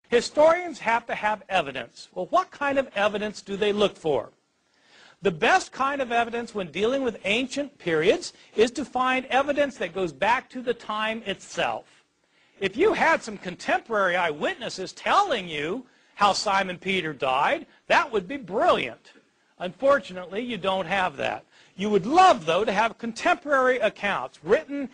Historians have to have evidence. Well, what kind of evidence do they look for? The best kind of evidence when dealing with ancient periods is to find evidence that goes back to the time itself. If you had some contemporary eyewitnesses telling you how Simon Peter died, that would be brilliant. Unfortunately, you don't have that. You would love, though, to have contemporary accounts written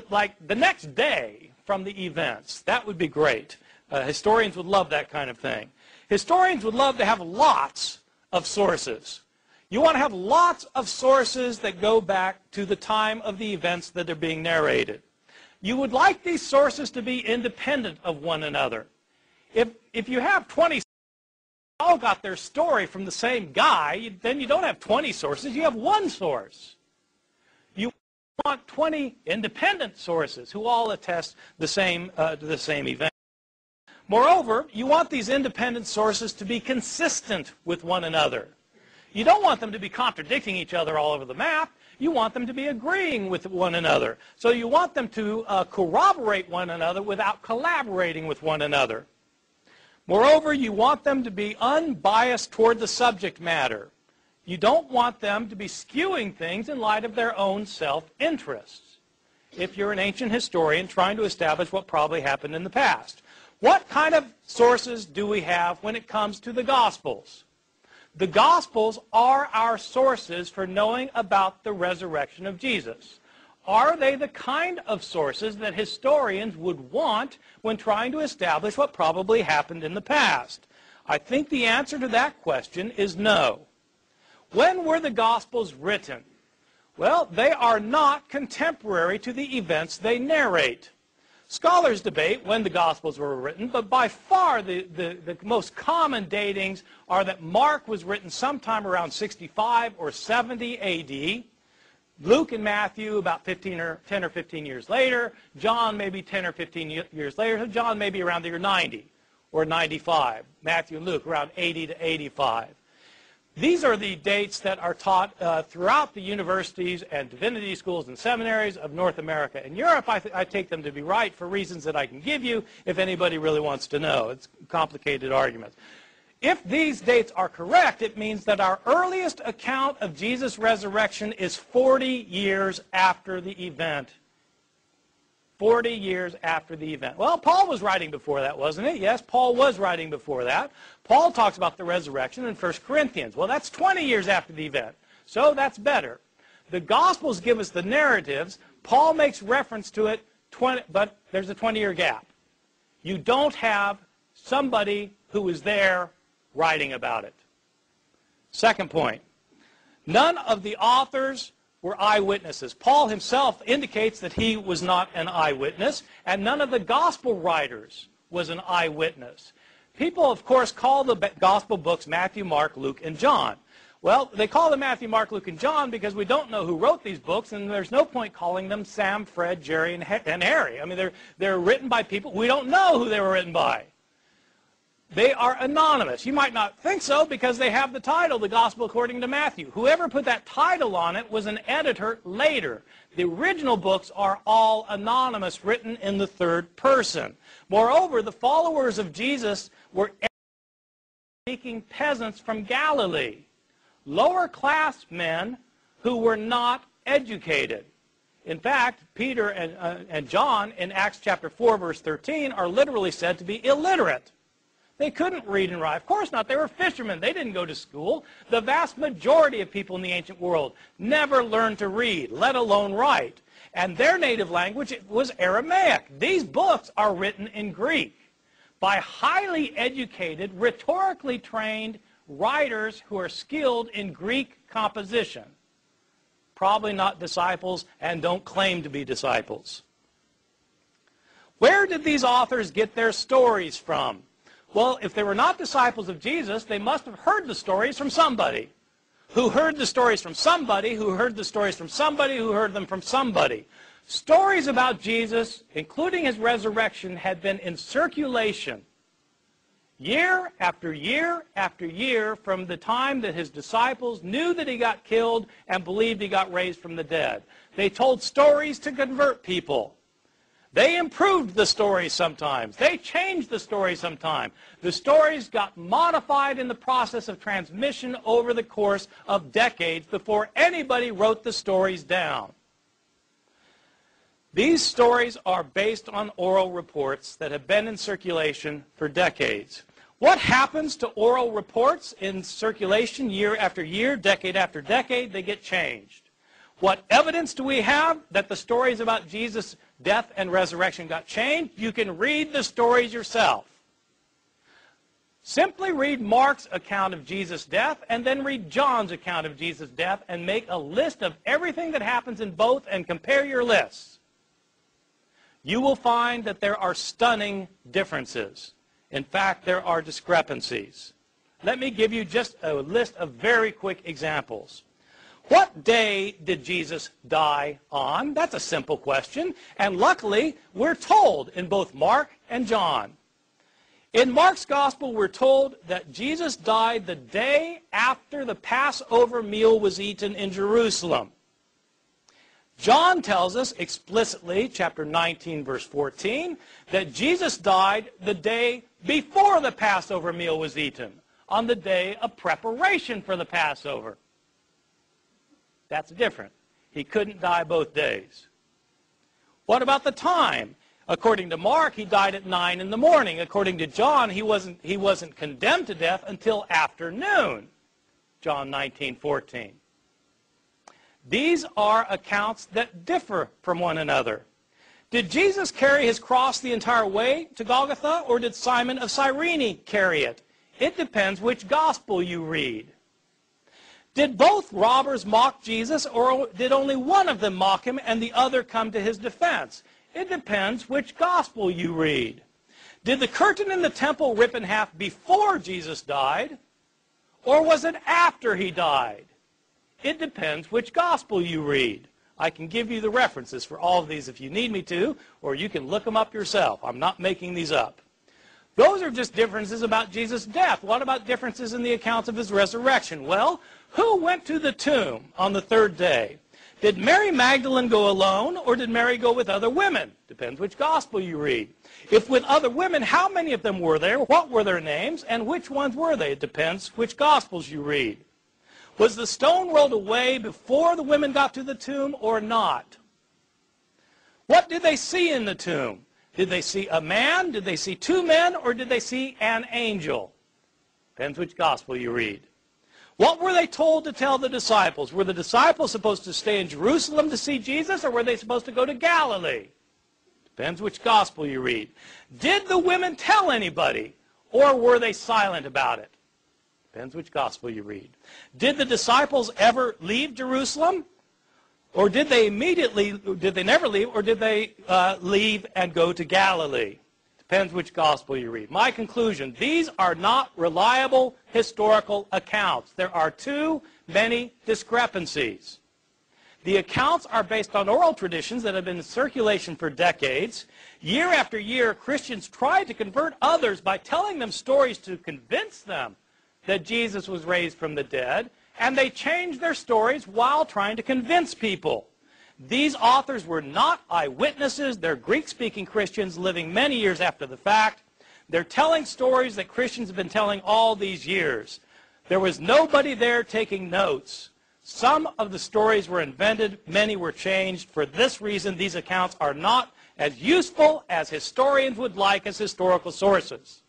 like the next day from the events. That would be great. Historians would love that kind of thing. Historians would love to have lots of sources. You want to have lots of sources that go back to the time of the events that are being narrated. You would like these sources to be independent of one another. If you have 20 all got their story from the same guy, then you don't have 20 sources, you have one source. You want 20 independent sources who all attest the same event. Moreover, you want these independent sources to be consistent with one another. You don't want them to be contradicting each other all over the map. You want them to be agreeing with one another. So you want them to corroborate one another without collaborating with one another. Moreover, you want them to be unbiased toward the subject matter. You don't want them to be skewing things in light of their own self-interests. If you're an ancient historian trying to establish what probably happened in the past. What kind of sources do we have when it comes to the Gospels? The Gospels are our sources for knowing about the resurrection of Jesus. Are they the kind of sources that historians would want when trying to establish what probably happened in the past? I think the answer to that question is no. When were the Gospels written? Well, they are not contemporary to the events they narrate. Scholars debate when the Gospels were written, but by far the most common datings are that Mark was written sometime around 65 or 70 A.D., Luke and Matthew about 10 or 15 years later, John maybe 10 or 15 years later, so John maybe around the year 90 or 95, Matthew and Luke around 80 to 85. These are the dates that are taught throughout the universities and divinity schools and seminaries of North America and Europe. I take them to be right for reasons that I can give you if anybody really wants to know. It's complicated arguments. If these dates are correct, it means that our earliest account of Jesus' resurrection is 40 years after the event. 40 years after the event. Well, Paul was writing before that, wasn't it? Yes, Paul was writing before that. Paul talks about the resurrection in 1 Corinthians. Well, that's 20 years after the event. So that's better. The Gospels give us the narratives. Paul makes reference to it, but there's a 20-year gap. You don't have somebody who was there writing about it. Second point, none of the authors were eyewitnesses. Paul himself indicates that he was not an eyewitness, and none of the gospel writers was an eyewitness. People, of course, call the gospel books Matthew, Mark, Luke, and John. Well, they call them Matthew, Mark, Luke, and John because we don't know who wrote these books, and there's no point calling them Sam, Fred, Jerry, and Harry. I mean, they're written by people. We don't know who they were written by. They are anonymous. You might not think so because they have the title, The Gospel According to Matthew. Whoever put that title on it was an editor later. The original books are all anonymous, written in the third person. Moreover, the followers of Jesus were speaking peasants from Galilee, lower-class men who were not educated. In fact, Peter and John in Acts chapter 4, verse 13, are literally said to be illiterate. They couldn't read and write. Of course not. They were fishermen. They didn't go to school. The vast majority of people in the ancient world never learned to read, let alone write. And their native language was Aramaic. These books are written in Greek by highly educated, rhetorically trained writers who are skilled in Greek composition. Probably not disciples and don't claim to be disciples. Where did these authors get their stories from? Well, if they were not disciples of Jesus, they must have heard the stories from somebody. Who heard the stories from somebody, who heard the stories from somebody, who heard them from somebody. Stories about Jesus, including his resurrection, had been in circulation year after year after year from the time that his disciples knew that he got killed and believed he got raised from the dead. They told stories to convert people. They improved the story sometimes. They changed the story sometimes. The stories got modified in the process of transmission over the course of decades before anybody wrote the stories down. These stories are based on oral reports that have been in circulation for decades. What happens to oral reports in circulation year after year, decade after decade? They get changed. What evidence do we have that the stories about Jesus' death and resurrection got changed? You can read the stories yourself. Simply read Mark's account of Jesus' death and then read John's account of Jesus' death and make a list of everything that happens in both and compare your lists. You will find that there are stunning differences. In fact, there are discrepancies. Let me give you just a list of very quick examples. What day did Jesus die on? That's a simple question. And luckily, we're told in both Mark and John. In Mark's gospel, we're told that Jesus died the day after the Passover meal was eaten in Jerusalem. John tells us explicitly, chapter 19, verse 14, that Jesus died the day before the Passover meal was eaten, on the day of preparation for the Passover. That's different. He couldn't die both days. What about the time? According to Mark, he died at 9 in the morning. According to John, he wasn't condemned to death until afternoon. John 19:14. These are accounts that differ from one another. Did Jesus carry his cross the entire way to Golgotha, or did Simon of Cyrene carry it? It depends which gospel you read. Did both robbers mock Jesus, or did only one of them mock him and the other come to his defense? It depends which gospel you read. Did the curtain in the temple rip in half before Jesus died, or was it after he died? It depends which gospel you read. I can give you the references for all of these if you need me to, or you can look them up yourself. I'm not making these up. Those are just differences about Jesus' death. What about differences in the accounts of his resurrection? Well, who went to the tomb on the third day? Did Mary Magdalene go alone, or did Mary go with other women? Depends which gospel you read. If with other women, how many of them were there? What were their names? And which ones were they? It depends which gospels you read. Was the stone rolled away before the women got to the tomb or not? What did they see in the tomb? Did they see a man? Did they see two men? Or did they see an angel? Depends which gospel you read. What were they told to tell the disciples? Were the disciples supposed to stay in Jerusalem to see Jesus, or were they supposed to go to Galilee? Depends which gospel you read. Did the women tell anybody, or were they silent about it? Depends which gospel you read. Did the disciples ever leave Jerusalem? Or did they never leave, or did they leave and go to Galilee? Depends which gospel you read. My conclusion, these are not reliable historical accounts. There are too many discrepancies. The accounts are based on oral traditions that have been in circulation for decades. Year after year, Christians tried to convert others by telling them stories to convince them that Jesus was raised from the dead, and they changed their stories while trying to convince people. These authors were not eyewitnesses. They're Greek-speaking Christians living many years after the fact. They're telling stories that Christians have been telling all these years. There was nobody there taking notes. Some of the stories were invented. Many were changed. For this reason, these accounts are not as useful as historians would like as historical sources.